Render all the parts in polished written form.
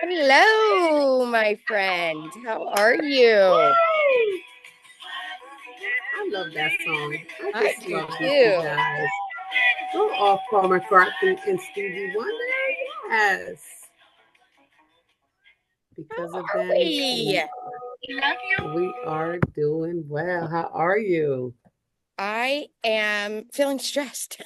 Hello, my friend. How are you? Yay! I love that song. I I just do love these two too. guys. Go off, Paul McCartney and Stevie Wonder. Yes. Because of How are them, we? we are doing well. How are you? I am feeling stressed.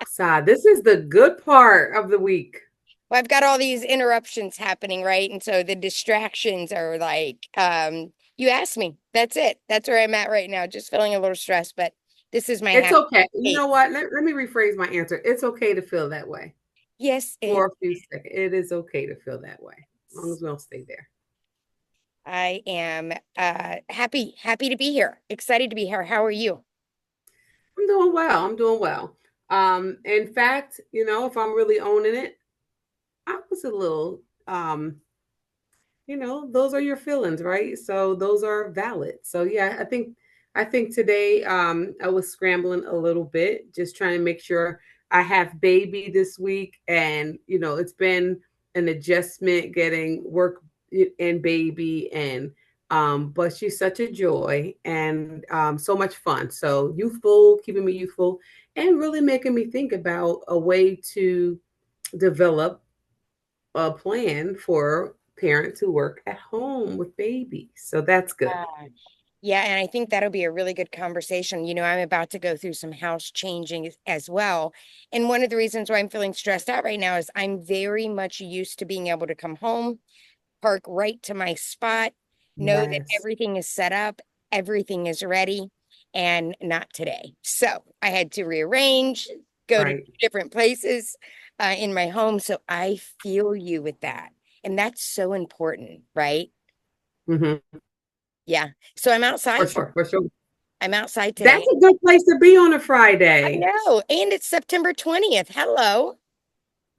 Sa, this is the good part of the week. Well, I've got all these interruptions happening, right? And so the distractions are like, you asked me. That's it. That's where I'm at right now. Just feeling a little stressed, but this is my It's happy okay. You place. know what? Let me rephrase my answer. It's okay to feel that way Yes, for a few seconds. It is okay to feel that way, as long as we don't stay there. I am happy to be here. Excited to be here. How are you? I'm doing well. I'm doing well. In fact, if I'm really owning it, I was a little, those are your feelings, right? So those are valid. So yeah, I think today I was scrambling a little bit, just trying to make sure I have baby this week, and it's been an adjustment getting work and baby, and but she's such a joy and so much fun. So youthful, keeping me youthful, and really making me think about a way to develop a plan for parents who work at home with babies. So that's good. Uh, Yeah, and I think that'll be a really good conversation. I'm about to go through some house changing as well. And one of the reasons why I'm feeling stressed out right now is I'm very much used to being able to come home, park right to my spot, know that Yes. everything is set up, everything is ready, and not today. So I had to rearrange, go to Right. different places in my home. So I feel you with that. And that's so important, right? Hmm. Yeah. So I'm For outside. sure. For sure. I'm outside That's today. a good place to be on a I Friday. know. And it's September 20th. Hello.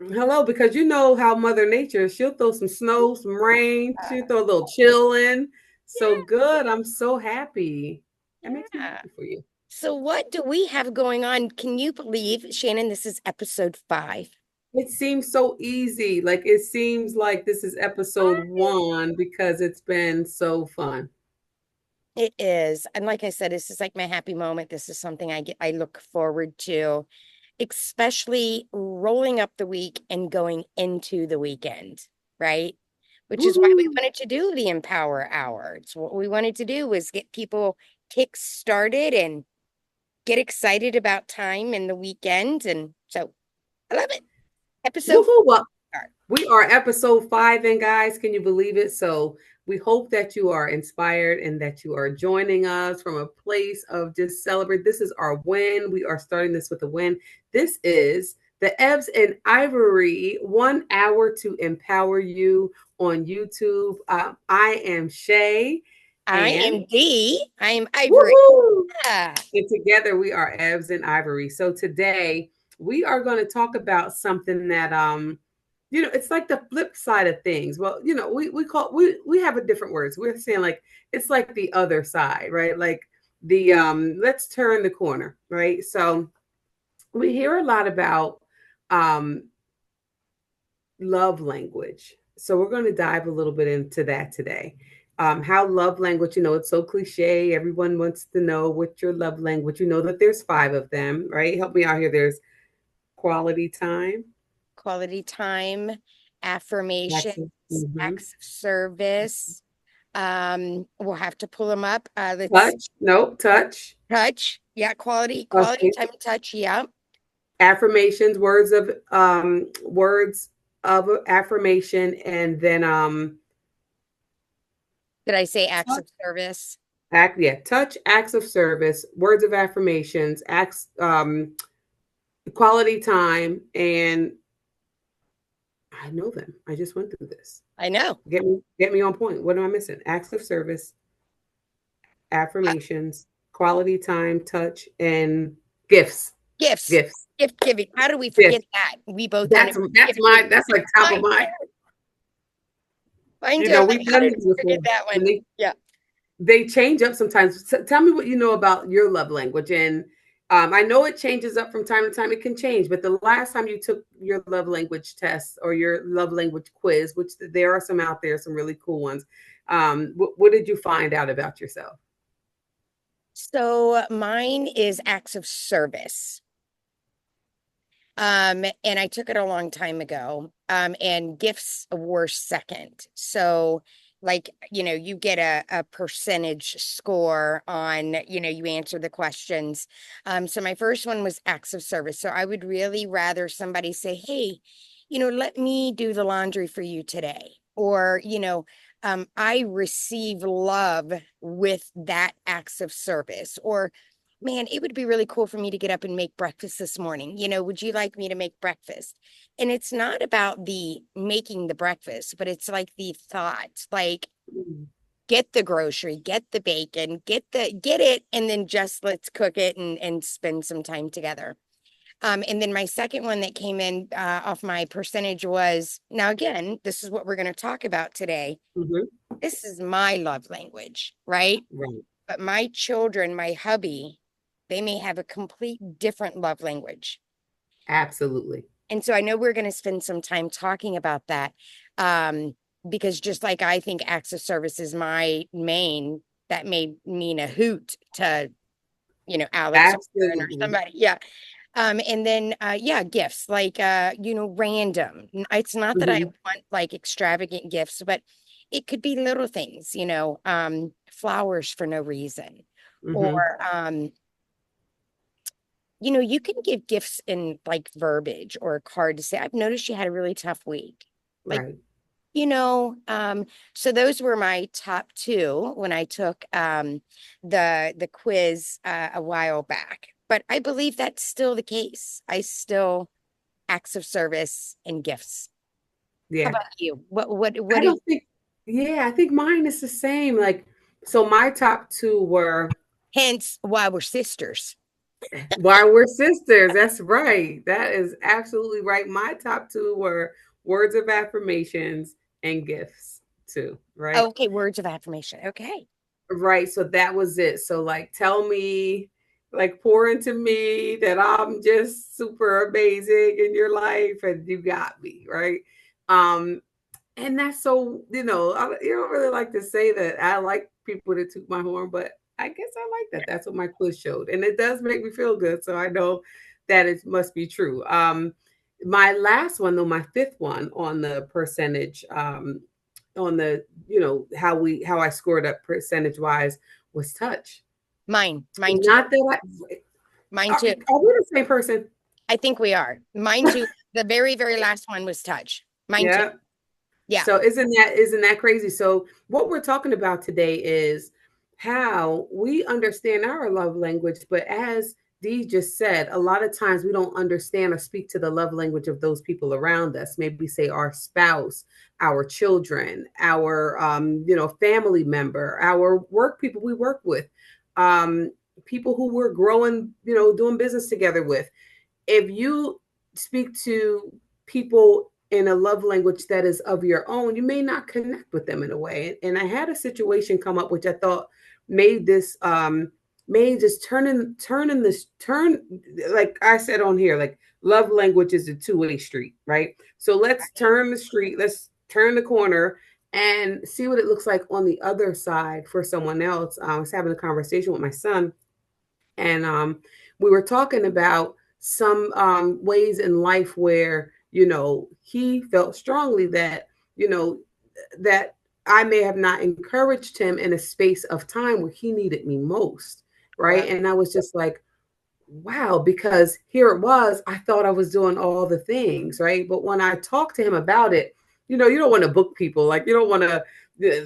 Hello, because you know how Mother Nature, she'll throw some snow, some rain, she'll throw a little chill in. So good. I'm so happy. That makes me Yeah. happy for you. So, what do we have going on? Can you believe, Shannon, this is episode 5? It seems so easy. Like it seems like this is episode one because it's been so fun. It is. And like I said, this is like my happy moment. This is something I look forward to, especially rolling up the week and going into the weekend, right? Which is why we Woohoo. wanted to do the Empower Hour. It's what we wanted to do was get people kick started and get excited about time and the weekend. And so I love it. Episode Woohoo. Well, 4. we are episode 5, and guys, can you believe it? So we hope that you are inspired and that you are joining us from a place of just celebrate. This is our win. We are starting this with a win. This is the Ebs and Ivory 1 hour to empower you on YouTube. I am Shay, I and am D. I am Ivory. woohoo! Yeah. And together we are Ebs and Ivory. So today we are going to talk about something that it's like the flip side of things. Well, we have a different words. We're saying like it's like the other side, right? Like the let's turn the corner, right? So we hear a lot about um love language. So we're going to dive a little bit into that today. How love language, it's so cliche. Everyone wants to know what your love language. You know that there's 5 of them, right? Help me out here. There's quality time, Quality time, affirmations, mhm. acts of service. We'll have to pull them up. Let's Touch, nope, touch. touch. Yeah, quality Okay. time and touch. Yeah. Affirmations, words of affirmation, and then Did I say acts touch. of service? Touch, acts of service, words of affirmations, acts, quality time, and I know them. I just went through this. I know. Get me on point. What am I missing? Acts of service, Uh, affirmations, quality time, touch, and gifts. Gifts, Gifts. gift giving. How do we Gifts. forget that? We both want That's to that's gift giving. my that's like top of Mine my. too. Mine too. I'm like, We've how done did these we forget before, that and one? Yeah. they change up sometimes. Tell me what you know about your love language, and I know it changes up from time to time. It can change, but the last time you took your love language test or your love language quiz, which there are some out there, some really cool ones, what did you find out about yourself? So mine is acts of service. And I took it a long time ago. And gifts were second. So like, you get a percentage score on, you answer the questions. So my first one was acts of service. So I would really rather somebody say, hey, let me do the laundry for you today. Or, I receive love with that acts of service. Or man, it would be really cool for me to get up and make breakfast this morning. Would you like me to make breakfast? And it's not about the making the breakfast, but it's like the thought, like Mm-hmm. get the grocery, get the bacon, get it, and then just let's cook it and spend some time together. And then my second one that came in off my percentage was now again, this is what we're going to talk about today. This is my love language, right? Right. But my children, my hubby, they may have a complete different love language. Absolutely. And so I know we're going to spend some time talking about that. Um, because just like I think acts of service is my main, that may mean a hoot to, Alex or Aaron or Absolutely. somebody. Yeah. And then yeah, gifts like random. It's not that I Hmm. want like extravagant gifts, but it could be little things, flowers for no reason. Or Hmm. you can give gifts in like verbiage or a card to say, I've noticed you had a really tough week. Like, Right. you know, um, so those were my top two when I took the quiz a while back. But I believe that's still the case. I still acts of service and gifts. How Yeah. about you? What I did don't think, yeah, I think mine is the same. Like, so my top two were hence why we're sisters? why we're sisters. That's right. That is absolutely right. My top two were words of affirmations and gifts too, right? Okay, words of affirmation. Okay. Right. So that was it. So like tell me, like pour into me that I'm just super amazing in your life and you got me, right? Um, and that's so, you don't really like to say that I like people to toot my horn, but I guess I like that. That's what my quiz showed. And it does make me feel good. So I know that it must be true. My last one, though, my fifth one on the percentage, on the, how I scored up percentage wise was touch. Mine too. Not that Mine too. are we the same person? I think we are. Mine too. The very, very last one was touch. Mine too. Yeah. Yeah. So isn't that crazy? So what we're talking about today is how we understand our love language, but as Dee just said, a lot of times we don't understand or speak to the love language of those people around us. Maybe say our spouse, our children, our family member, our work people we work with, um, people who we're growing, doing business together with. If you speak to people in a love language that is of your own, you may not connect with them in a way. And I had a situation come up which I thought made this made just turn like I said on here, like love language is a two-way street, right? So let's turn the street, let's turn the corner and see what it looks like on the other side for someone else. I was having a conversation with my son and we were talking about some ways in life where he felt strongly that you know that I may have not encouraged him in a space of time where he needed me most, Wow. right? And I was just like, wow, because here it was, I thought I was doing all the things, right? But when I talked to him about it, you don't want to book people, like you don't want to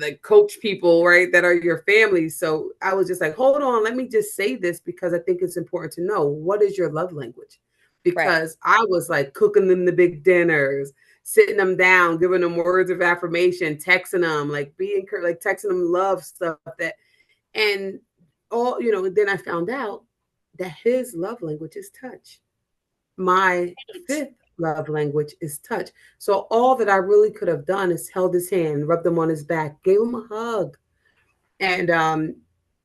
like coach people, right? That are your family. So I was just like, hold on, let me just say this because I think it's important to know what is your love language. Right. Because I was like cooking them the big dinners, sitting them down, giving them words of affirmation, texting them, like like texting them love stuff that and all, then I found out that his love language is touch. My Right. fifth love language is touch. So all that I really could have done is held his hand, rubbed him on his back, gave him a hug. And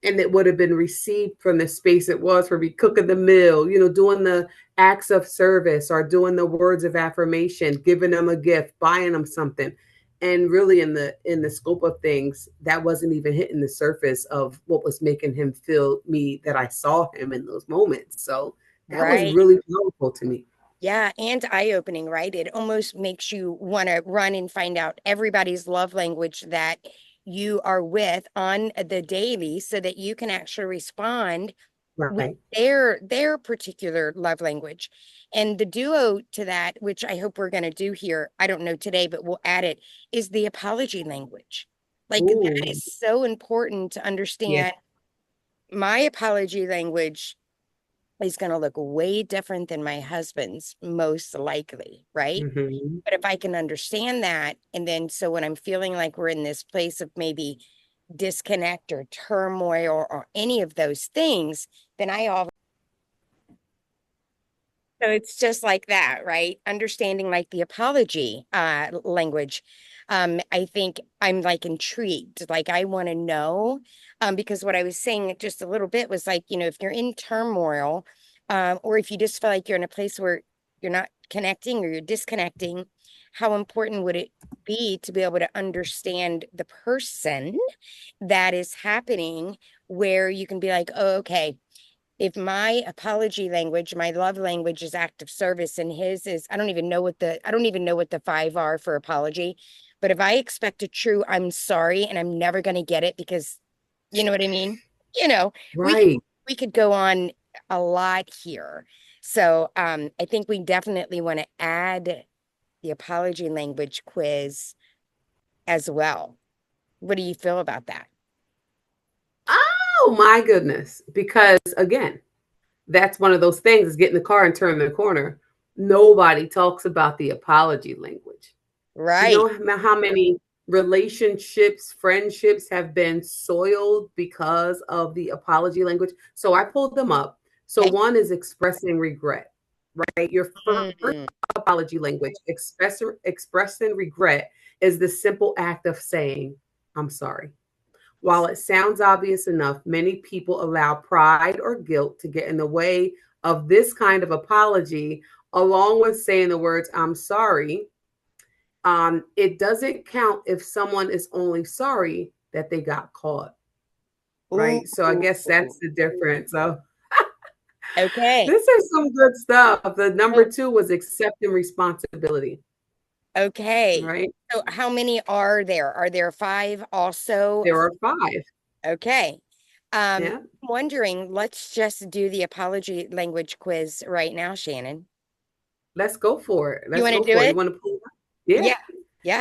and it would have been received from the space it was for me cooking the meal, doing the acts of service or doing the words of affirmation, giving them a gift, buying them something. And really in the scope of things, that wasn't even hitting the surface of what was making him feel me that I saw him in those moments. So that was Right. really powerful to me. Yeah, and eye-opening, right? It almost makes you want to run and find out everybody's love language that you are with on the daily so that you can actually respond with Right. their particular love language. And the duo to that, which I hope we're going to do here, I don't know today, but we'll add it, is the apology language. Like that Ooh, is so important to yeah. understand. My apology language is going to look way different than my husband's, most likely, right? Hmm. But if I can understand that, and then so when I'm feeling like we're in this place of maybe disconnect or turmoil or any of those things, then I all so it's just like that, right? Understanding like the apology language. I think I'm like intrigued. Like I want to know. Because what I was saying just a little bit was like, if you're in turmoil, or if you just feel like you're in a place where you're not connecting or you're disconnecting, how important would it be to be able to understand the person that is happening where you can be like, oh, okay, if my apology language, my love language is act of service and his is, I don't even know what the five are for apology. But if I expect a true I'm sorry and I'm never going to get it because you know what I mean? You know, we could Right. we could go on a lot here. So I think we definitely want to add the apology language quiz as well. What do you feel about that? Oh my goodness. Because again, that's one of those things is get in the car and turn the corner. Nobody talks about the apology language. Do you Right. know how many relationships, friendships have been soiled because of the apology language? So I pulled them up. So Okay. one is expressing regret, right? Your first Mm, apology language, expressing regret, is the simple act of saying, I'm sorry. While it sounds obvious enough, many people allow pride or guilt to get in the way of this kind of apology, along with saying the words, I'm sorry. It doesn't count if someone is only sorry that they got caught, ooh, right? So I guess that's the difference. So okay. this is some good stuff. The number So two was accepting responsibility, okay. right? So how many are there? Are there five also? There are five. Okay. Yeah. I'm wondering, let's just do the apology language quiz right now, Shannon. Let's go for it. You Let's want to go do for it. You it? want to pull it up? Yeah. Yeah. Yeah.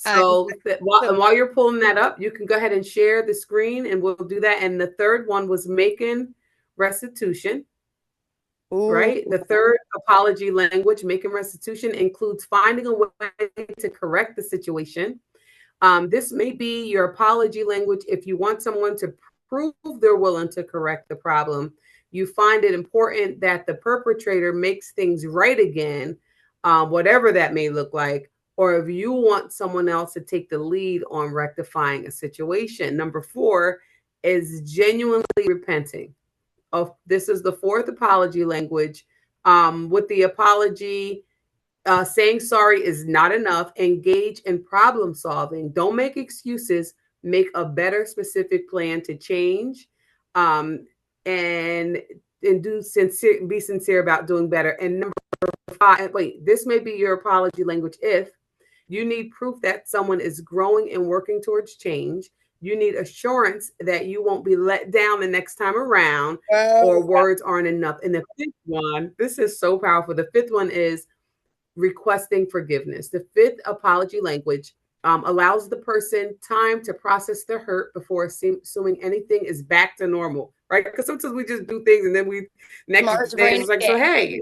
Um, And so, while you're pulling that up, you can go ahead and share the screen and we'll do that. And the third one was making restitution, ooh, right? The third apology language, making restitution, includes finding a way to correct the situation. This may be your apology language if you want someone to prove they're willing to correct the problem. You find it important that the perpetrator makes things right again, whatever that may look like, or if you want someone else to take the lead on rectifying a situation. Number four is genuinely repenting. This is the fourth apology language. With the apology, saying sorry is not enough. Engage in problem solving. Don't make excuses. Make a better specific plan to change, um, and be sincere about doing better. And number five, wait, this may be your apology language if you need proof that someone is growing and working towards change. You need assurance that you won't be let down the next time around, or whoa. words aren't enough. And the fifth one, this is so powerful. The fifth one is requesting forgiveness. The fifth apology language allows the person time to process the hurt before assuming anything is back to normal, right? Because sometimes we just do things and then we next Mars day brain. it's like, Yeah. so hey.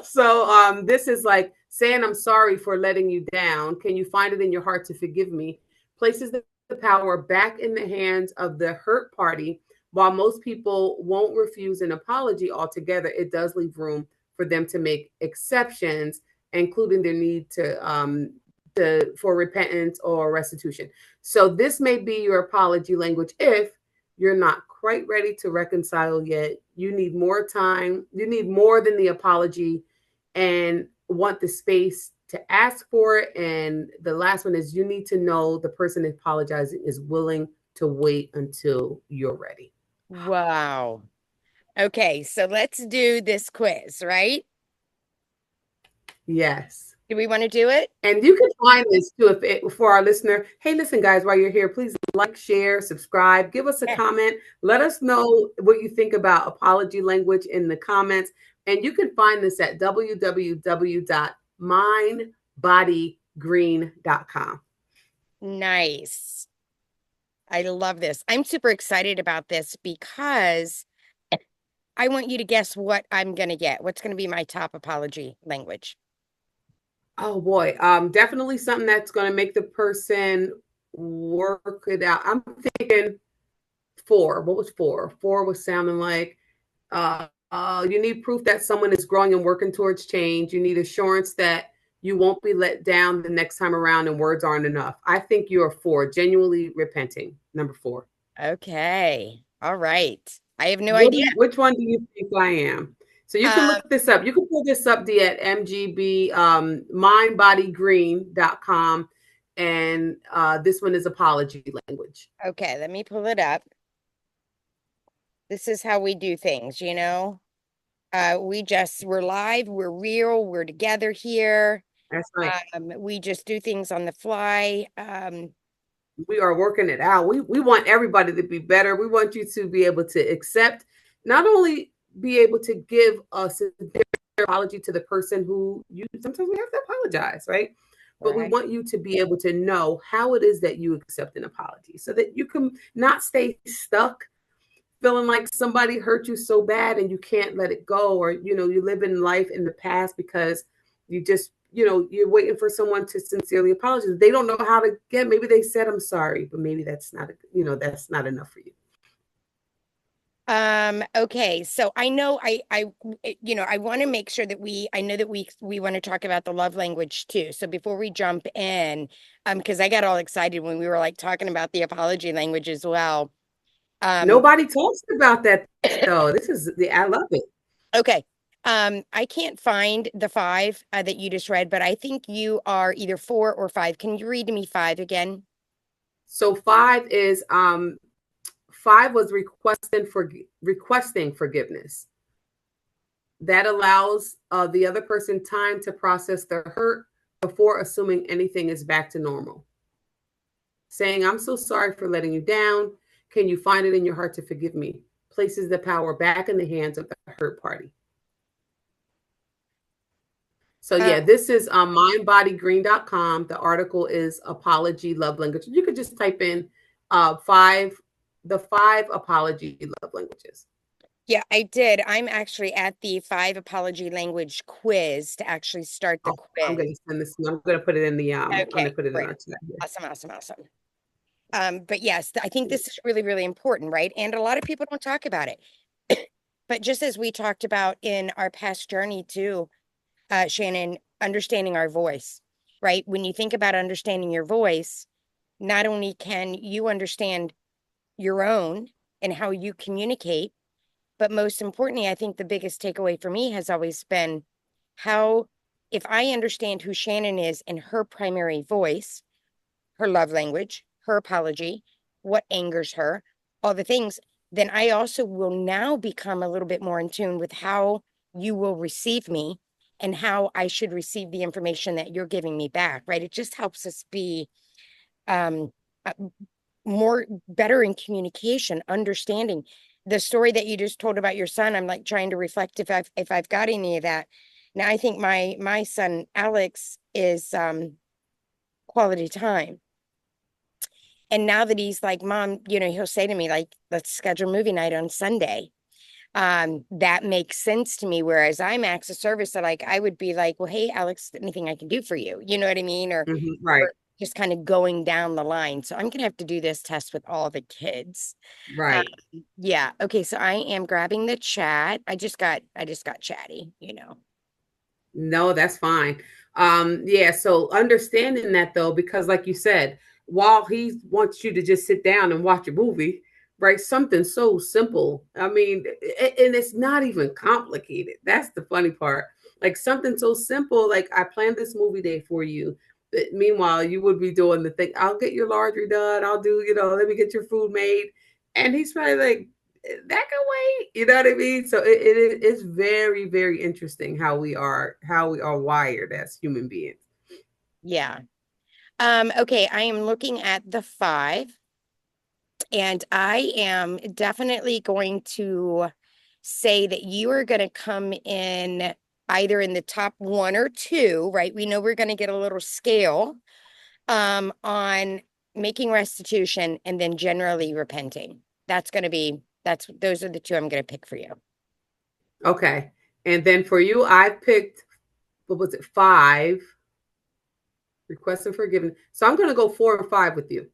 So this is like saying, I'm sorry for letting you down. Can you find it in your heart to forgive me? Places the power back in the hands of the hurt party. While most people won't refuse an apology altogether, it does leave room for them to make exceptions, including their need to for repentance or restitution. So this may be your apology language if you're not quite ready to reconcile yet. You need more time. You need more than the apology and want the space to ask for it. And the last one is you need to know the person apologizing is willing to wait until you're ready. Wow. Okay, so let's do this quiz, right? Yes. Do we want to do it? And you can find this too for our listener. Hey, listen, guys, while you're here, please like, share, subscribe, give us a comment. Let us know what you think about apology language in the comments. And you can find this at www.mindbodygreen.com. Nice. I love this. I'm super excited about this because I want you to guess what I'm going to get. What's going to be my top apology language? Oh boy, definitely something that's going to make the person work it out. I'm thinking four. What was four? Four was sounding like you need proof that someone is growing and working towards change. You need assurance that you won't be let down the next time around and words aren't enough. I think you're four, genuinely repenting. Number four. Okay. All right. I have no idea. Which one do you think I am? So you can Um, look this up. You can pull this up, D, at MGB, mindbodygreen.com. And this one is apology language. okay, let me pull it up. This is how we do things, you know? We're live, we're real, we're together here. That's right. We just do things on the fly. We are working it out. We want everybody to be better. We want you to be able to accept, not only be able to give a sincere apology to the person who you sometimes we have to apologize, right? But we Right. want you to be able to know how it is that you accept an apology so that you can not stay stuck feeling like somebody hurt you so bad and you can't let it go, or you live in life in the past because you just you're waiting for someone to sincerely apologize. They don't know how to get, maybe they said I'm sorry, but maybe that's not that's not enough for you. Okay, so I know I want to make sure that I know that we want to talk about the love language too. So before we jump in, because I got all excited when we were like talking about the apology language as well. Um, Nobody talks about that though. This is the I love it. okay. I can't find the five that you just read, but I think you are either four or five. Can you read me five again? So five was requesting forgiveness. That allows the other person time to process their hurt before assuming anything is back to normal. Saying, I'm so sorry for letting you down. Can you find it in your heart to forgive me? Places the power back in the hands of the hurt party. So Uh, yeah, this is mindbodygreen.com. The article is apology love language. You could just type in the five apology love languages. yeah, I did. I'm actually at the five apology language quiz to actually start the Oh, I'm quiz. going to send this. I'm going to put it in the I'm going to Okay, put it in great. our chat here. Awesome, awesome, awesome. But yes, I think this is really, really important, right? And a lot of people don't talk about it. But just as we talked about in our past journey too, Shannon, understanding our voice, right? When you think about understanding your voice, not only can you understand your own and how you communicate, but most importantly, I think the biggest takeaway for me has always been how, if I understand who Shannon is in her primary voice, her love language, her apology, what angers her, all the things, then I also will now become a little bit more in tune with how you will receive me and how I should receive the information that you're giving me back, right? It just helps us be um, uh, more better in communication, understanding the story that you just told about your son. I'm like trying to reflect if I've got any of that. Now I think my son Alex is quality time. And now that he's like, Mom, he'll say to me, like, let's schedule movie night on Sunday. That makes sense to me. Whereas I'm acts of service that like I would be like, well, hey, Alex, anything I can do for you? You know what I mean? Right, Or just kind of going down the line. So I'm gonna have to do this test with all the kids. right. Yeah. Okay. So I am grabbing the chat. I just got chatty, No, that's fine. Yeah, so understanding that though, because like you said, while he wants you to just sit down and watch a movie, right? Something so simple. I mean, and it's not even complicated. That's the funny part. Like something so simple, like I planned this movie day for you. But meanwhile, you would be doing the thing. I'll get your laundry done. I'll do, let me get your food made. And he's probably like, that can wait. You know what I mean? So it's very, very interesting how we are wired as human beings. Yeah. Okay, I am looking at the five, and I am definitely going to say that you are going to come in either in the top one or two, right? We know we're going to get a little scale on making restitution and then generally repenting. Those are the two I'm going to pick for you. Okay. And then for you, I picked, what was it, five, requesting forgiveness. So I'm going to go 4 and 5 with you.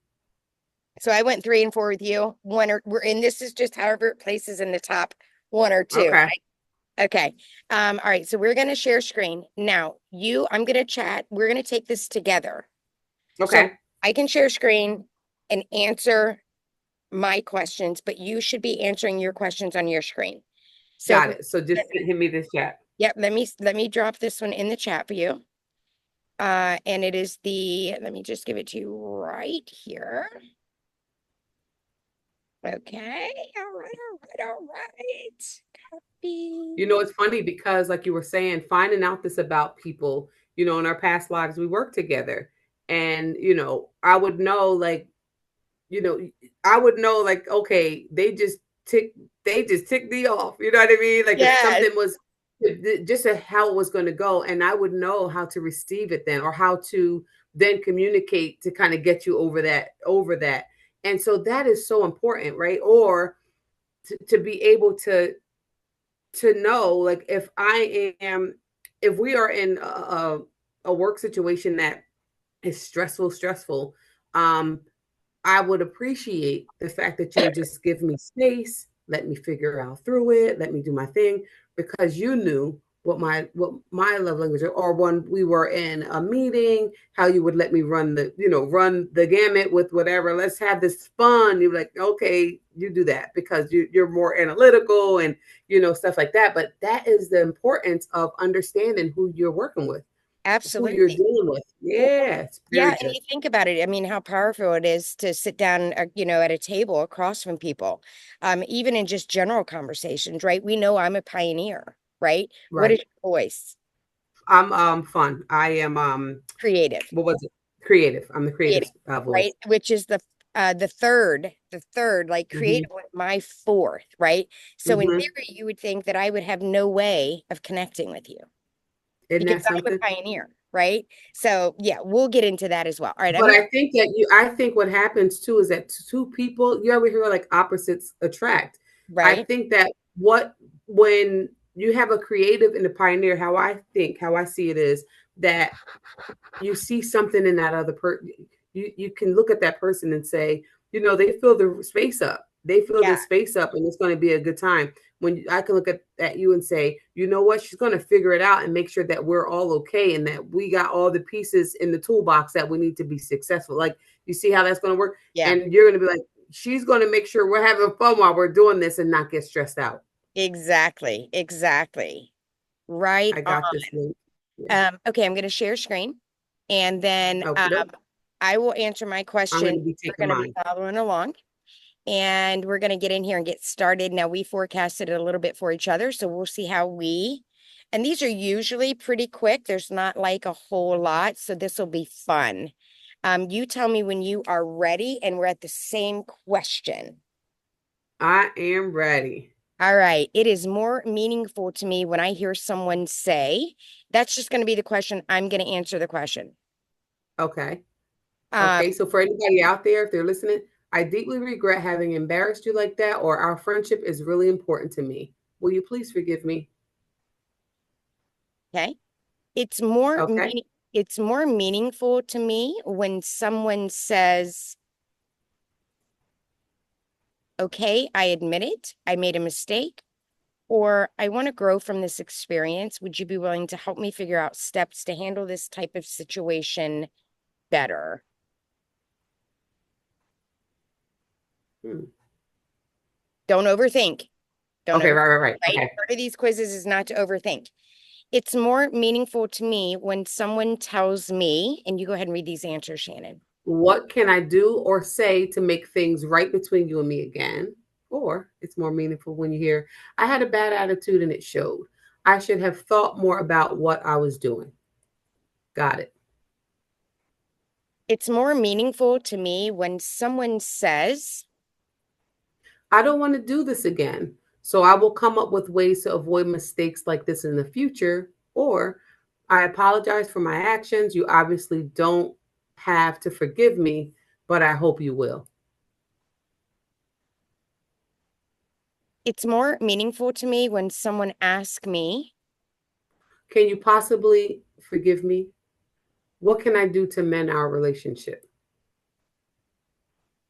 So I went three and four with you. We're in, this is just however it places in the top one or two. Okay. Okay. All right. So we're going to share screen. Now, I'm going to chat. We're going to take this together. So Okay. I can share screen and answer my questions, but you should be answering your questions on your screen. So, Got it. So just hit me this chat. yep, let me drop this one in the chat for you. And it is let me just give it to you right here. Okay. All right. All right. All right. Copy. It's funny because, like you were saying, finding out this about people, in our past lives, we worked together. And, I would know, like, you know, I would know like, okay, they just ticked me off. You know what I mean? Like if Yes. something was just how it was going to go, and I would know how to receive it then, or how to then communicate to kind of get you over that. And so that is so important, right? Or to be able to know, like if we are in a work situation that is stressful, um I would appreciate the fact that you would just give me space, let me figure out through it, let me do my thing, because you knew what my love language, or when we were in a meeting, how you would let me run the gamut with whatever. Let's have this fun. You're like, okay, you do that because you're more analytical and stuff like that. But that is the importance of understanding who you're working with, who you're Absolutely. dealing with. Well, Yeah, it's yeah, very and good. you think about it. I mean, how powerful it is to sit down, at a table across from people, even in just general conversations, right? We know I'm a pioneer, right? What is Right. your voice? I'm fun. I am Creative, what was it? Creative. I'm the creative creative, voice. right? Which is the third, like Hmm. creative was my fourth, right? So in Hmm. theory, you would think that I would have no way of connecting with you Isn't because that I'm a something? pioneer, right? So yeah, we'll get into that as well. All right, I'm But gonna, I think what happens too is that two people, you ever hear like opposites attract? I right? think that when you have a creative and a pioneer, how I see it is that you see something in that other person. You can look at that person and say, they fill the space up. They fill Yeah, this space up, and it's going to be a good time. When I can look at you and say, you know what, she's going to figure it out and make sure that we're all okay and that we got all the pieces in the toolbox that we need to be successful. Like, you see how that's going to work, yeah. and you're going to be like, she's going to make sure we're having fun while we're doing this and not get stressed out. Exactly, exactly. Right I on. got this link. Yeah. Okay, I'm going to share screen and then Okay. I will answer my I'm going question. to be We're taking going to be mine. following along and we're going to get in here and get started. Now, we forecasted it a little bit for each other, so we'll see and these are usually pretty quick. There's not like a whole lot, so this will be fun. You tell me when you are ready and we're at the same question. I am ready. All right. It is more meaningful to me when I hear someone say, that's just going to be the question. I'm going to answer the question. Okay. Um, Okay. So for anybody out there, if they're listening, I deeply regret having embarrassed you like that, or our friendship is really important to me. Will you please forgive me? okay. It's more Okay. meaning, it's more meaningful to me when someone says, okay, I admit it. I made a mistake. Or I want to grow from this experience. Would you be willing to help me figure out steps to handle this type of situation better? Hmm. Don't overthink. Don't Okay, overthink, right. right? Okay. Part of these quizzes is not to overthink. It's more meaningful to me when someone tells me, and you go ahead and read these answers, Shannon. What can I do or say to make things right between you and me again? Or it's more meaningful when you hear, I had a bad attitude and it showed. I should have thought more about what I was doing. Got it. It's more meaningful to me when someone says, I don't want to do this again. So I will come up with ways to avoid mistakes like this in the future. Or I apologize for my actions. You obviously don't have to forgive me, but I hope you will. it's more meaningful to me when someone asks me, Can you possibly forgive me? What can I do to mend our relationship?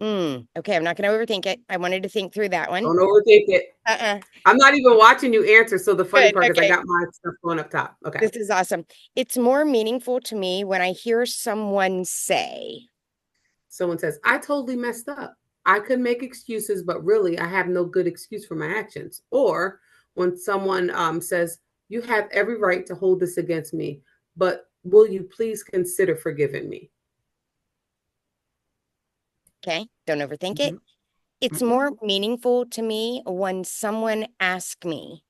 okay, I'm not going to overthink it. I wanted to think through that one. Don't overthink it. Uh-uh. I'm not even watching you answer. So the funny Good. part is I Okay. got my stuff going up top. Okay. This is awesome. It's more meaningful to me when I hear someone say, Someone says, I totally messed up. I could make excuses, but really I have no good excuse for my actions. Or when someone says, you have every right to hold this against me, but will you please consider forgiving me? okay, don't overthink it. Mhm. It's Mm-mm. more meaningful to me when someone asks me,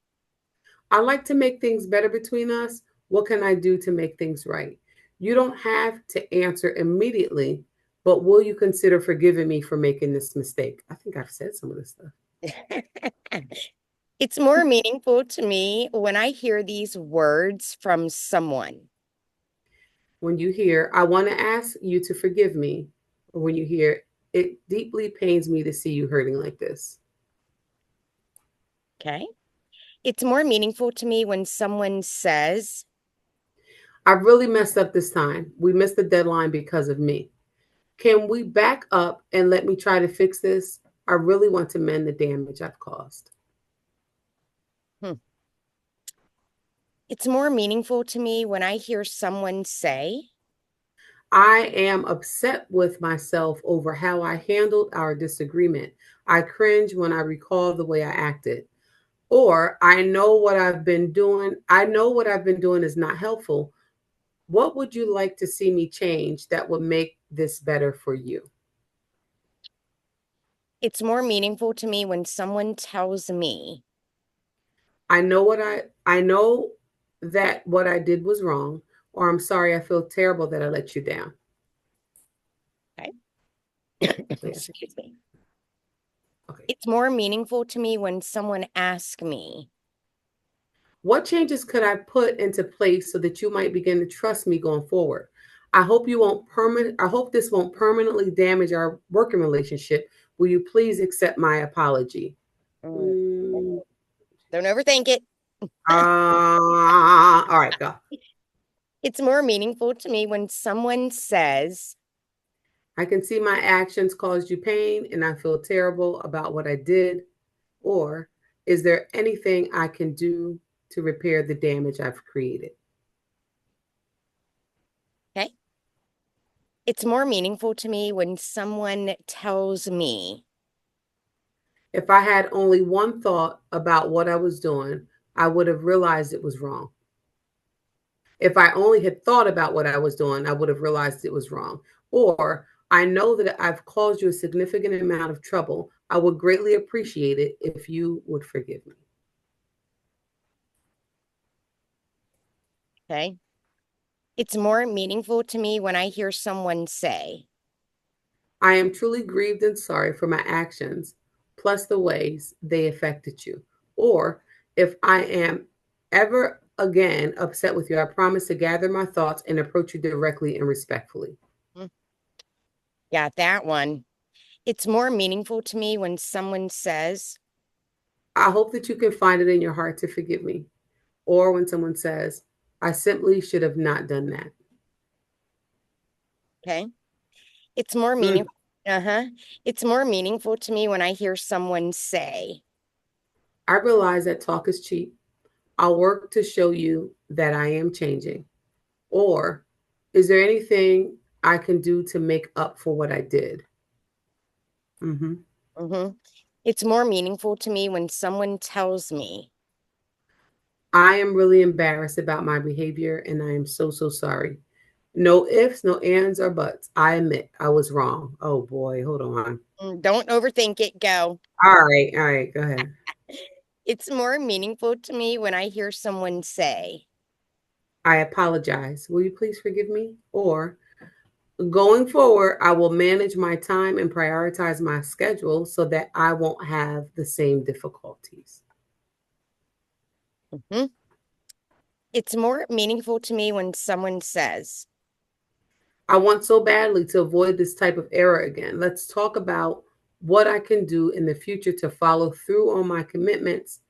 I like to make things better between us. What can I do to make things right? You don't have to answer immediately, but will you consider forgiving me for making this mistake? I think I've said some of this stuff. it's more meaningful to me when I hear these words from someone. When you hear, I want to ask you to forgive me, or when you hear, it deeply pains me to see you hurting like this. Okay. It's more meaningful to me when someone says, I really messed up this time. We missed the deadline because of me. Can we back up and let me try to fix this? I really want to mend the damage I've caused. hmm. It's more meaningful to me when I hear someone say, I am upset with myself over how I handled our disagreement. I cringe when I recall the way I acted. Or I know what I've been doing. I know what I've been doing is not helpful. What would you like to see me change that would make this better for you? it's more meaningful to me when someone tells me, I know that what I did was wrong, or I'm sorry, I feel terrible that I let you down. okay. Yeah. Excuse me. Okay. It's more meaningful to me when someone asks me, What changes could I put into place so that you might begin to trust me going forward? I hope this won't permanently damage our working relationship. Will you please accept my apology? mm, Mm, don't overthink it. all right, go. It's more meaningful to me when someone says, I can see my actions caused you pain and I feel terrible about what I did. Or is there anything I can do to repair the damage I've created? okay. It's more meaningful to me when someone tells me, If I had only one thought about what I was doing, I would have realized it was wrong. If I only had thought about what I was doing, I would have realized it was wrong. Or I know that I've caused you a significant amount of trouble. I would greatly appreciate it if you would forgive me. okay. It's more meaningful to me when I hear someone say, I am truly grieved and sorry for my actions, plus the ways they affected you. Or if I am ever again upset with you, I promise to gather my thoughts and approach you directly and respectfully. "Hmm, got that one. It's more meaningful to me when someone says, I hope that you can find it in your heart to forgive me. Or when someone says, I simply should have not done that. okay. It's more Mm, meaningful. Uh huh. It's more meaningful to me when I hear someone say, I realize that talk is cheap. I'll work to show you that I am changing. Or, is there anything I can do to make up for what I did? Mm-hmm. Mm-hmm. It's more meaningful to me when someone tells me. I am really embarrassed about my behavior and I am so, so sorry. No ifs, no ands, or buts. I admit I was wrong. Oh boy, hold on. Don't overthink it, go. All right, go ahead. It's more meaningful to me when I hear someone say, I apologize. Will you please forgive me? Or, going forward, I will manage my time and prioritize my schedule so that I won't have the same difficulties. "Hmm." It's more meaningful to me when someone says, I want so badly to avoid this type of error again. Let's talk about what I can do in the future to follow through on my commitments.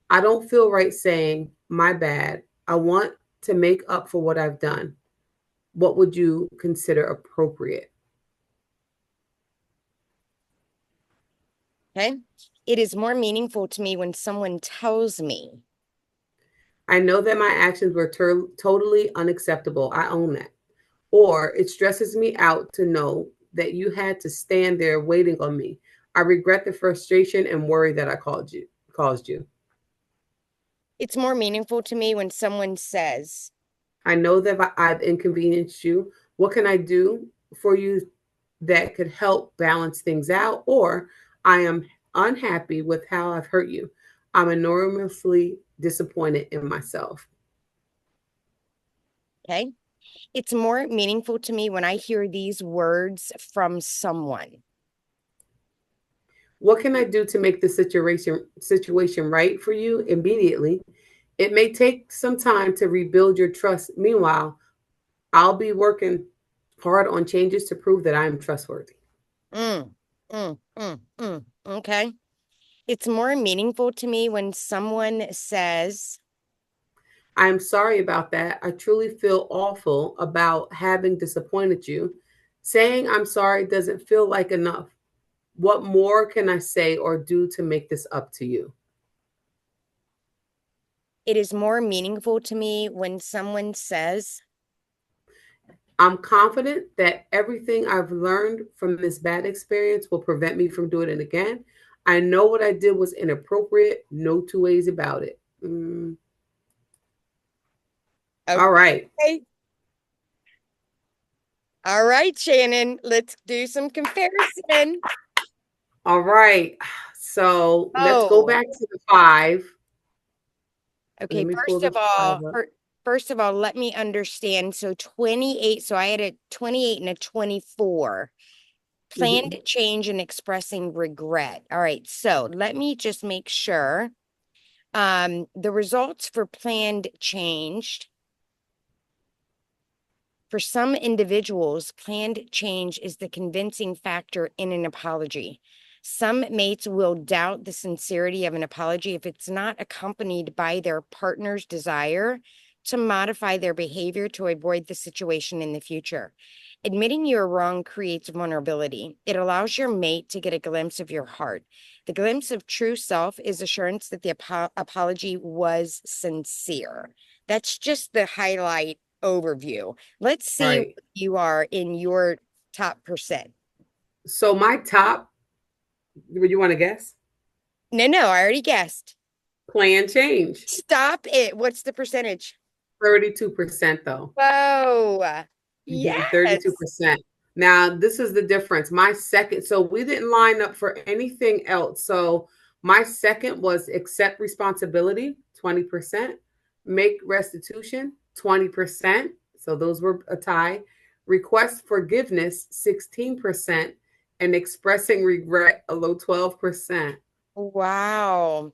I don't feel right saying, my bad. I want to make up for what I've done. What would you consider appropriate? okay, it is more meaningful to me when someone tells me. I know that my actions were totally unacceptable. I own that. Or, it stresses me out to know that you had to stand there waiting on me. I regret the frustration and worry that I caused you. It's more meaningful to me when someone says, I know that I've inconvenienced you. What can I do for you that could help balance things out? Or, I am unhappy with how I've hurt you. I'm enormously disappointed in myself. okay, it's more meaningful to me when I hear these words from someone. What can I do to make the situation right for you immediately? It may take some time to rebuild your trust. Meanwhile, I'll be working hard on changes to prove that I am trustworthy. Mm, okay. It's more meaningful to me when someone says, I'm sorry about that. I truly feel awful about having disappointed you. Saying I'm sorry doesn't feel like enough. What more can I say or do to make this up to you? it is more meaningful to me when someone says, I'm confident that everything I've learned from this bad experience will prevent me from doing it again. I know what I did was inappropriate. No two ways about it. All right. okay. All right, Shannon, let's do some comparison. All right. So let's go Oh, back to the five. okay. Let me pull the five up. First of all, let me understand. So 28, so I had a 28 and a 24. Planned Mhm. change and expressing regret. All right, so let me just make sure. The results for planned changed. For some individuals, planned change is the convincing factor in an apology. Some mates will doubt the sincerity of an apology if it's not accompanied by their partner's desire to modify their behavior to avoid the situation in the future. Admitting you're wrong creates vulnerability. It allows your mate to get a glimpse of your heart. The glimpse of true self is assurance that the apology was sincere. That's just the highlight overview. Let's see what Right. you are in your top percent. So my top, would you want to guess? No, I already guessed. Plan change. Stop it. What's the percentage? 32% though. Whoa. Yes. 32%. Now, this is the difference. My second, so we didn't line up for anything else. So my second was accept responsibility, 20%, make restitution, 20%. So those were a tie. Request forgiveness, 16%, and expressing regret, a low 12%. Wow.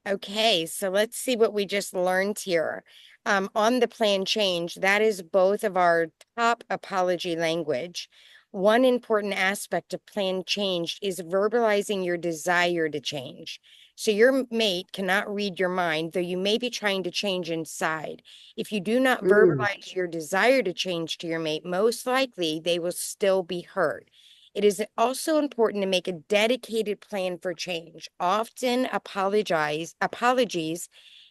Okay, so let's see what we just learned here. On the plan change, that is both of our top apology language. One important aspect of plan change is verbalizing your desire to change. So your mate cannot read your mind, though you may be trying to change inside. If you do not Mm, verbalize your desire to change to your mate, most likely they will still be hurt. It is also important to make a dedicated plan for change. Often apologies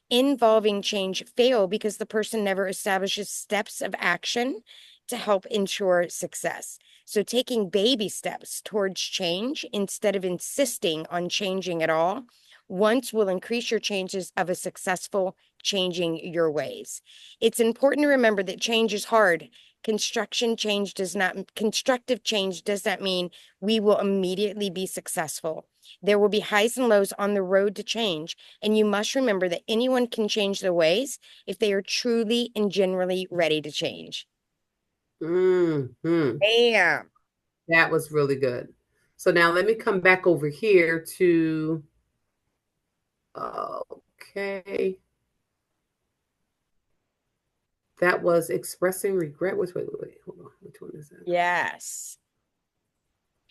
involving change fail because the person never establishes steps of action to help ensure success. So, taking baby steps towards change instead of insisting on changing at all once will increase your chances of a successful changing your ways. It's important to remember that change is hard. Constructive change does not mean we will immediately be successful. There will be highs and lows on the road to change, and you must remember that anyone can change their ways if they are truly and generally ready to change. Hmm. Bam. That was really good. So now let me come back over here to, okay. That was expressing regret. Wait, hold on. Which one is that? Yes.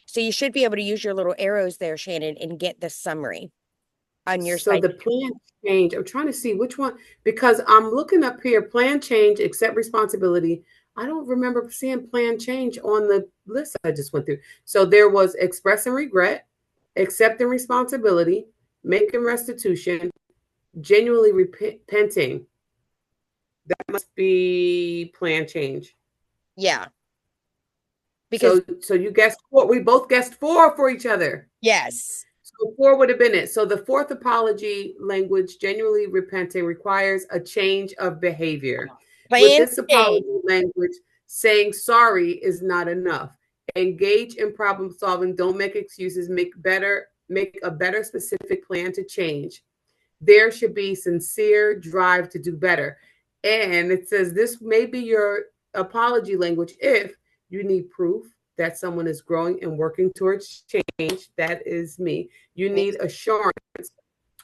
So you should be able to use your little arrows there, Shannon, and get the summary on your So side. the plan change, I'm trying to see which one, because I'm looking up here, plan change, accept responsibility. I don't remember seeing plan change on the list I just went through. So there was expressing regret, accepting responsibility, making restitution, genuinely repenting. That must be plan change. Yeah, because So you guessed four. We both guessed four for each other. yes, So four would have been it. So the fourth apology language, genuinely repenting, requires a change of behavior. With plan this change. apology language, saying sorry is not enough. Engage in problem solving. Don't make excuses. Make a better specific plan to change. There should be sincere drive to do better. And it says this may be your apology language if you need proof that someone is growing and working towards change. That is me. You need assurance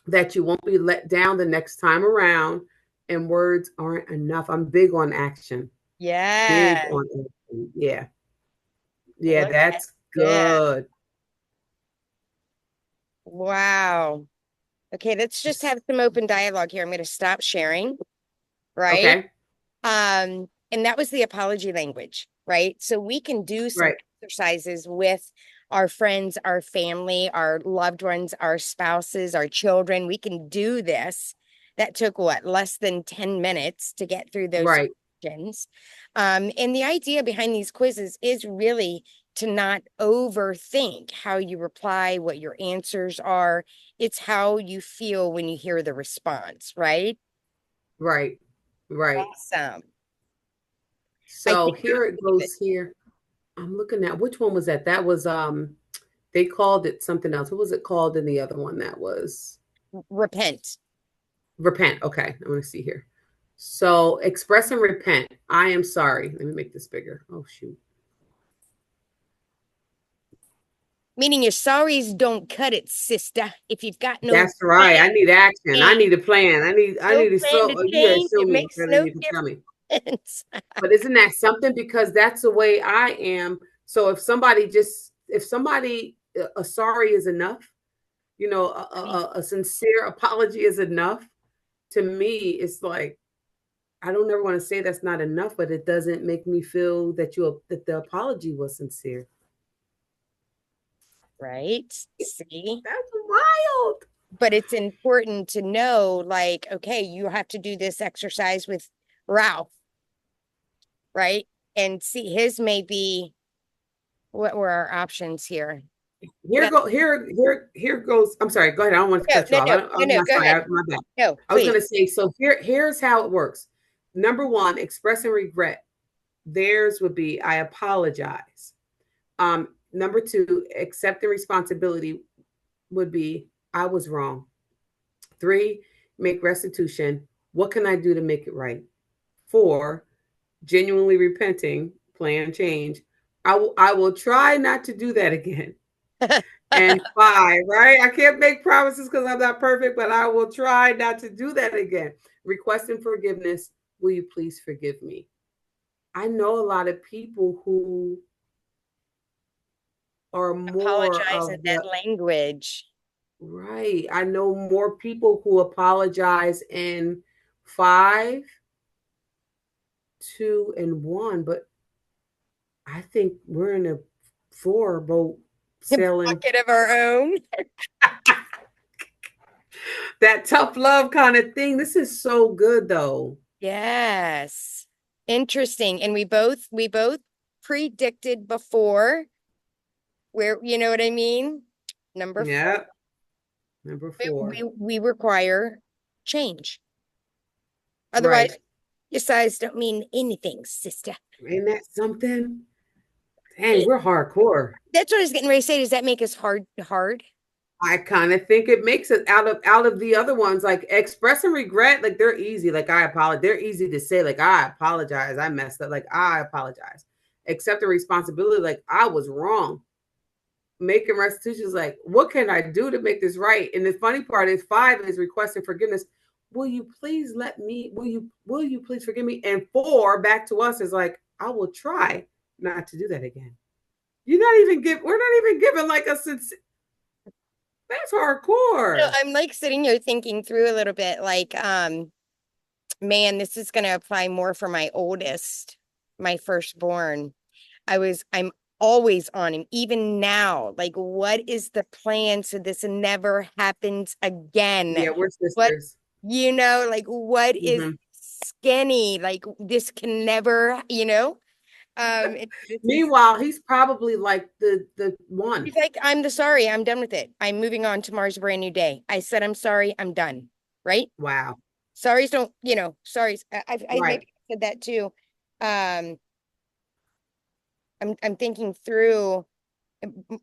that you won't be let down the next time around. And words aren't enough. I'm big on action. Big Yeah, on action. Yeah. Yeah, look at that's that. good. Wow. Okay, let's just have some open dialogue here. I'm going to stop sharing, right? Okay. And that was the apology language, right? So we can do some Right. exercises with our friends, our family, our loved ones, our spouses, our children. We can do this. That took what, less than 10 minutes to get through those Right. questions. And the idea behind these quizzes is really to not overthink how you reply, what your answers are. It's how you feel when you hear the response, right? Right. Right. Awesome. I So think I'm here it gonna leave it. goes here. I'm looking at which one was that? That was they called it something else. What was it called in the other one? That was Repent. repent. Okay, I'm gonna see here. So express and repent. I am sorry. Let me make this bigger. Oh shoot. Meaning your sorries don't cut it, sister. If you've got no That's right. I plan need action. I change, need a plan. I no need to plan show to you gotta change, show it me makes better than no you can tell me. difference. But isn't that something? Because that's the way I am. So if somebody a sorry is enough, a sincere apology is enough. To me, it's like I don't ever want to say that's not enough, but it doesn't make me feel that the apology was sincere. Right? See? That's wild. But it's important to know, like, okay, you have to do this exercise with Ralph, right? And see, his may be what were our options here? Here Yeah, go here goes. I'm sorry. Go ahead. I don't want to no, cut you no, off. no, no, I'm no, not go sorry. ahead. My bad. No, I was please. gonna say. So here's how it works. Number one, expressing regret. Theirs would be I apologize. Number two, accepting responsibility would be I was wrong. Three, make restitution. What can I do to make it right? Four, genuinely repenting, plan change. I will try not to do that again. And five, right? I can't make promises because I'm not perfect, but I will try not to do that again. Requesting forgiveness. Will you please forgive me? I know a lot of people who are more Apologize in of that the language. right. I know more people who apologize in five, two, and one, but I think we're in a 4 boat A sailing. pocket of our own. That tough love kind of thing. This is so good though. Yes. Interesting. And we both predicted before where, you know what I mean? Number four, Yeah. Number we 4. we require change. Otherwise, Right. your size don't mean anything, sister. Ain't that something? Dang, we're hardcore. That's what I was getting ready to say. Does that make us hard? I kind of think it makes it out of the other ones, like express and regret, like they're easy. Like I apologize. They're easy to say, like I apologize, I messed up, like I apologize. Accept the responsibility, like I was wrong. Making restitution is like, what can I do to make this right? And the funny part is 5 is requesting forgiveness. Will you please let me? Will you please forgive me? And 4 back to us is like, I will try not to do that again. You're not even give. We're not even giving like a sincere. That's No, hardcore. I'm like sitting here thinking through a little bit, like, man, this is going to apply more for my oldest, my firstborn. I'm always on him, even now. Like, what is the plan so this never happens again? Yeah, we're What, sisters. like, what is Hmm. skinny? Like, this can never, this is, Meanwhile, he's probably like the one. he's like, I'm the sorry, I'm done with it. I'm moving on. Tomorrow's a brand new day. I said, I'm sorry, I'm done. Right? Wow. Sorries don't, sorries. I Right. maybe said that too. Um, I'm thinking through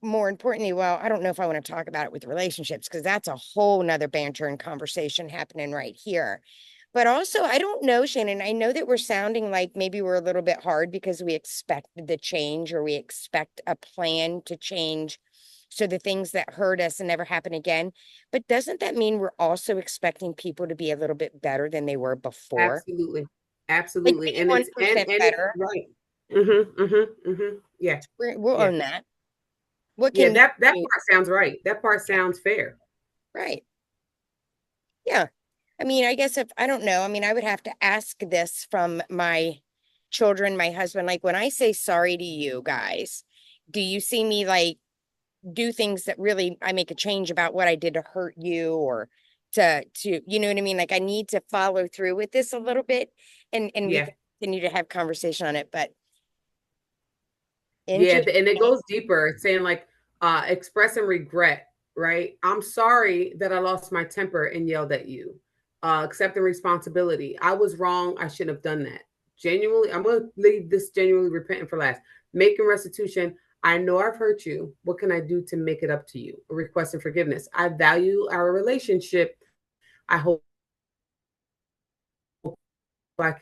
more importantly, well, I don't know if I want to talk about it with relationships because that's a whole nother banter and conversation happening right here. But also, I don't know, Shannon. I know that we're sounding like maybe we're a little bit hard because we expect the change or we expect a plan to change so the things that hurt us and never happen again. But doesn't that mean we're also expecting people to be a little bit better than they were before? Absolutely. Like Absolutely. maybe And it's and 1% and it's better. right. Mm-hmm. Mm-hmm. Mm-hmm. Yeah. We'll Yeah. own that. What Yeah. can you That do? part sounds right. That part Yeah, sounds fair. right. Yeah. I mean, I guess if I don't know, I mean, I would have to ask this from my children, my husband. Like when I say sorry to you guys, do you see me like do things that really I make a change about what I did to hurt you or to you know what I mean? Like I need to follow through with this a little bit and we Yeah. can continue to have conversation on it. But Yeah. interesting. And it goes deeper. It's saying like express and regret, right? I'm sorry that I lost my temper and yelled at you. Accepting responsibility. I was wrong. I shouldn't have done that. Genuinely, I'm gonna leave this genuinely repenting for last. Making restitution. I know I've hurt you. What can I do to make it up to you? Requesting forgiveness. I value our relationship. I hope I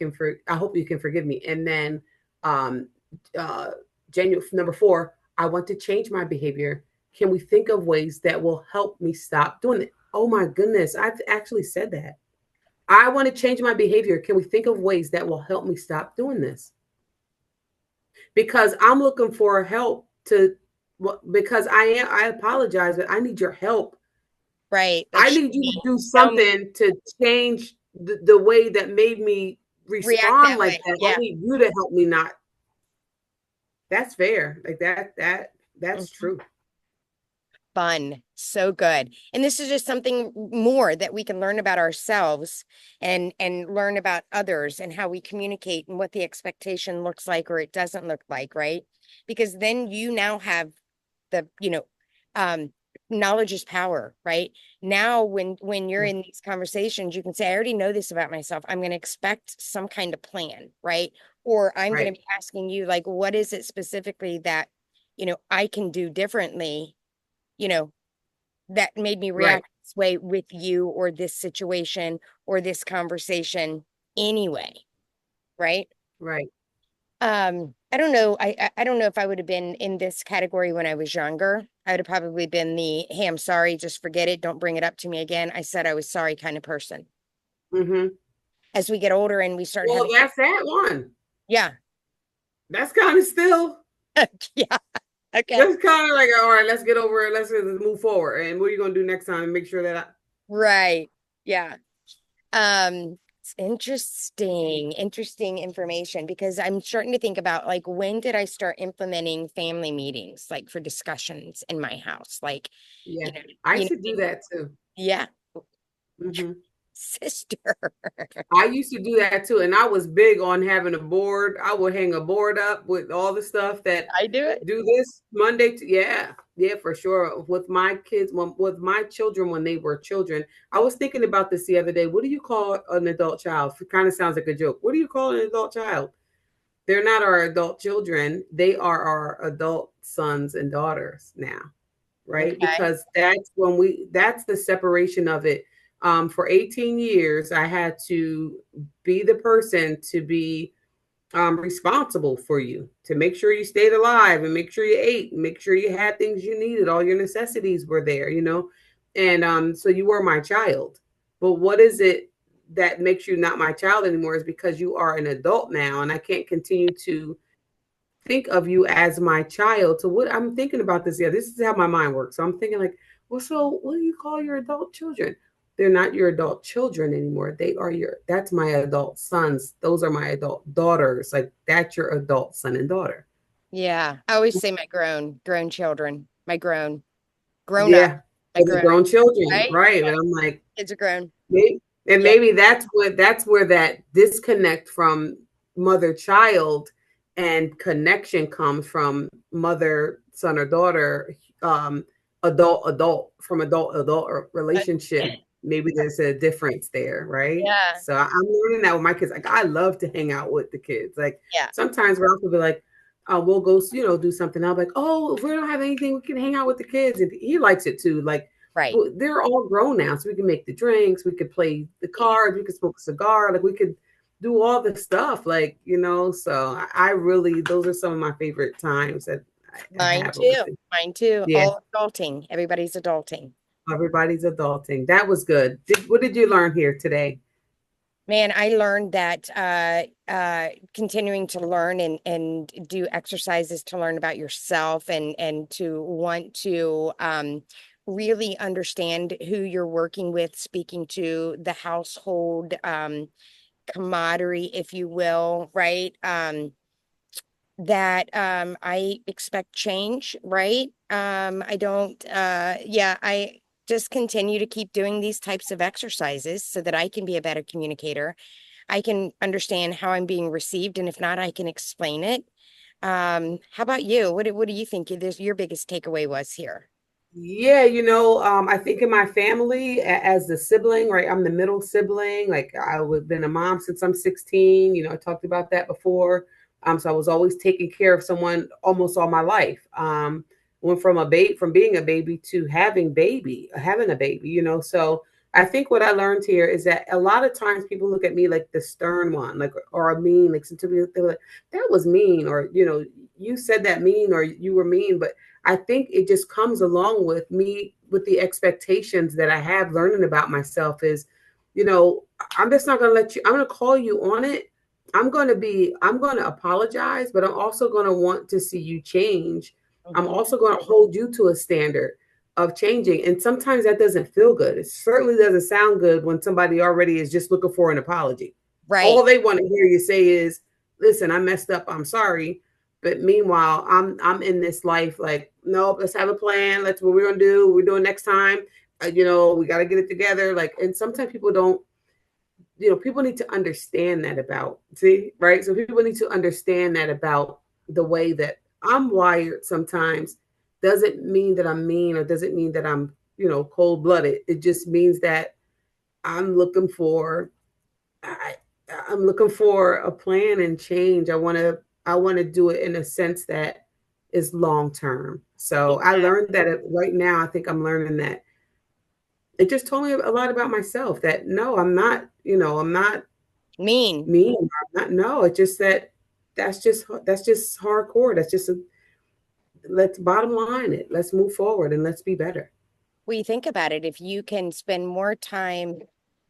hope you can forgive me. And then um genuine number 4, I want to change my behavior. Can we think of ways that will help me stop doing it? Oh my goodness, I've actually said that. I want to change my behavior. Can we think of ways that will help me stop doing this? Because I'm looking for help to because I apologize, but I need your help. Right. Like I show need you to me, do tell me, something to change the way that made me react respond that like way. that. I Yeah. need you to help me not. That's fair. Like that's Mhm. true. Fun. So good. And this is just something more that we can learn about ourselves and learn about others and how we communicate and what the expectation looks like or it doesn't look like, right? Because then you now have the, um knowledge is power, right? Now when you're Yeah. in these conversations, you can say, I already know this about myself. I'm going to expect some kind of plan, right? Or I'm going Right. to be asking you like, what is it specifically that, I can do differently, you know, that made me Right. react this way with you or this situation or this conversation anyway, right? Right. I don't know. I don't know if I would have been in this category when I was younger. I would have probably been the, hey, I'm sorry, just forget it, don't bring it up to me again. I said I was sorry kind of person. Mm-hmm. As we get older and we start Well, having, that's that one. yeah, That's kind of still. yeah, okay, That's kind of like, all right, let's get over it. Let's move forward. And what are you gonna do next time? And make sure that I. right, yeah. Um, It's interesting information because I'm starting to think about like when did I start implementing family meetings like for discussions in my house? Like, Yeah, you know, I you know, should do that too. yeah, Hmm. sister. I used to do that too, and I was big on having a board. I would hang a board up with all the stuff that I do it. do this Monday. Yeah, yeah, for sure. With my kids, with my children when they were children, I was thinking about this the other day. What do you call an adult child? It kind of sounds like a joke. What do you call an adult child? They're not our adult children. They are our adult sons and daughters now, right? Okay. Because that's the separation of it. For 18 years, I had to be the person to be responsible for you, to make sure you stayed alive and make sure you ate and make sure you had things you needed, all your necessities were there, and so you were my child. But what is it that makes you not my child anymore is because you are an adult now, and I can't continue to think of you as my child. So what I'm thinking about this, yeah, this is how my mind works. So I'm thinking like, well, so what do you call your adult children? They're not your adult children anymore. That's my adult sons. Those are my adult daughters. Like that's your adult son and daughter. Yeah. I always say my grown children, my grown up, Yeah. my For the grown, grown children, right? right? And I'm like, Kids are grown. maybe, and Yeah. maybe that's where that disconnect from mother child and connection comes from mother son or daughter, um adult from adult relationship. Maybe there's a difference there, right? Yeah. So I'm learning that with my kids. Like I love to hang out with the kids. Like Yeah. sometimes Ralph will be like, we'll go, do something. I'm like, oh, if we don't have anything, we can hang out with the kids, and he likes it too. Like Right. well, they're all grown now, so we can make the drinks, we could play the cards, we could smoke a cigar, like we could do all the stuff, So I really, those are some of my favorite times that I Mine have with too. it. Mine too. Yeah, All adulting. Everybody's adulting. everybody's adulting. That was good. What did you learn here today? Man, I learned that continuing to learn and do exercises to learn about yourself and to want to really understand who you're working with, speaking to the household camaraderie, if you will, right? That I expect change, right? I don't yeah, I just continue to keep doing these types of exercises so that I can be a better communicator. I can understand how I'm being received, and if not, I can explain it. How about you? What do you think your biggest takeaway was here? Yeah, I think in my family, as the sibling, right? I'm the middle sibling. Like I've been a mom since I'm 16. I talked about that before. So I was always taking care of someone almost all my life. Went from being a baby to having a baby. So I think what I learned here is that a lot of times people look at me like the stern one, like or a mean, like they're like that was mean, or you said that mean, or you were mean, but I think it just comes along with me with the expectations that I have learning about myself is, you know, I'm just not going to let you, I'm going to call you on it. I'm going to apologize, but I'm also going to want to see you change. I'm Mhm. also going to hold you to a standard of changing. And sometimes that doesn't feel good. It certainly doesn't sound good when somebody already is just looking for an apology. All Right. they want to hear you say is, listen, I messed up. I'm sorry. But meanwhile, I'm in this life like, nope, let's have a plan. Let's what we're gonna do. What we're doing next time. We got to get it together. Like, and sometimes people don't. People need to understand that about see right. So people need to understand that about the way that I'm wired. Sometimes doesn't mean that I'm mean or doesn't mean that I'm cold blooded. It just means that I'm looking for I, I'm looking for a plan and change. I want to do it in a sense that is long term. So I learned that right now. I think I'm learning that it just told me a lot about myself. That no, I'm not Mean. mean. I'm not. No, it's just that's just hardcore. Let's bottom line it. Let's move forward and let's be better. Well, you think about it, if you can spend more time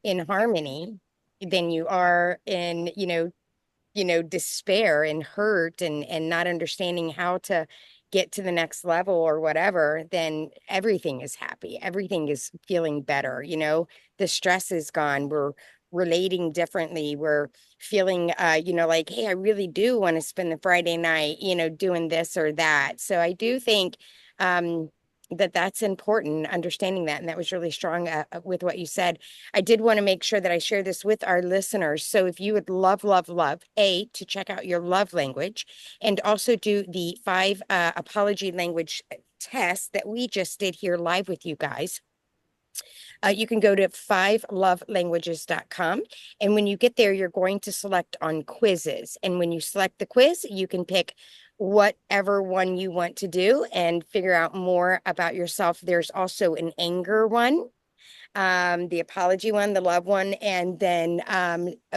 in harmony than you are in, despair and hurt and not understanding how to get to the next level or whatever, then everything is happy. Everything is feeling better. The stress is gone. relating differently. We're feeling, like, hey, I really do want to spend the Friday night, doing this or that. So I do think um, that that's important, understanding that. And that was really strong with what you said. I did want to make sure that I share this with our listeners. So if you would love, love, love, to check out your love language and also do the 5 apology language test that we just did here live with you guys. You can go to fivelovelanguages.com. And when you get there, you're going to select on quizzes. And when you select the quiz, you can pick whatever one you want to do and figure out more about yourself. There's also an anger one, the apology one, the love one, and then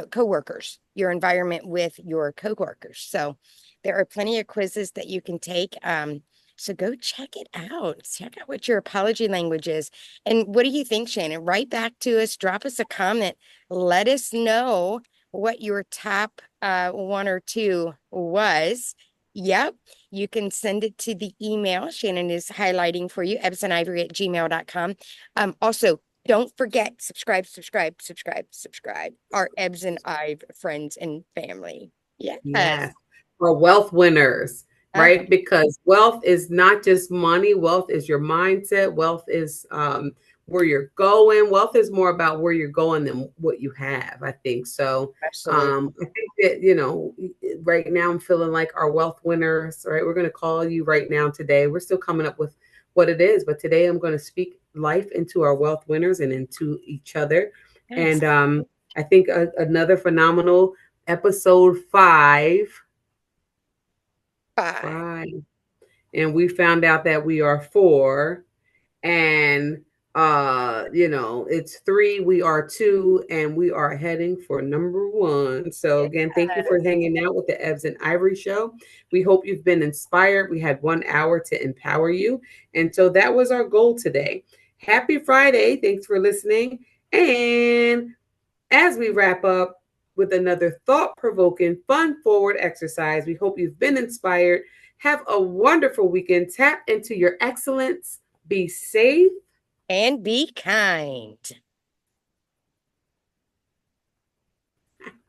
coworkers, your environment with your coworkers. So there are plenty of quizzes that you can take. So go check it out. Check out what your apology language is. And what do you think, Shannon? Write back to us, drop us a comment, let us know what your top 1 or 2 was. Yep. You can send it to the email Shannon is highlighting for you, ebsandivory@gmail.com. Also, don't forget, subscribe, subscribe, subscribe, subscribe. Our Ebs and Ive friends and family. Yes. Yes. For wealth winners, Uh-huh. right? Because wealth is not just money, wealth is your mindset, wealth is where you're going. Wealth is more about where you're going than what you have, I think. So Absolutely. I think that, right now I'm feeling like our wealth winners, right? We're going to call you right now today. We're still coming up with what it is, but today I'm going to speak life into our wealth winners and into each other. Yes. And I think another phenomenal episode five. 5. Five. And we found out that we are four. And it's three, we are two, and we are heading for number one. So again, thank you for hanging out with the Ebs and Ivory show. We hope you've been inspired. We had 1 hour to empower you. And so that was our goal today. Happy Friday. Thanks for listening. And as we wrap up with another thought provoking, fun forward exercise, we hope you've been inspired. Have a wonderful weekend. Tap into your excellence. Be safe And be kind.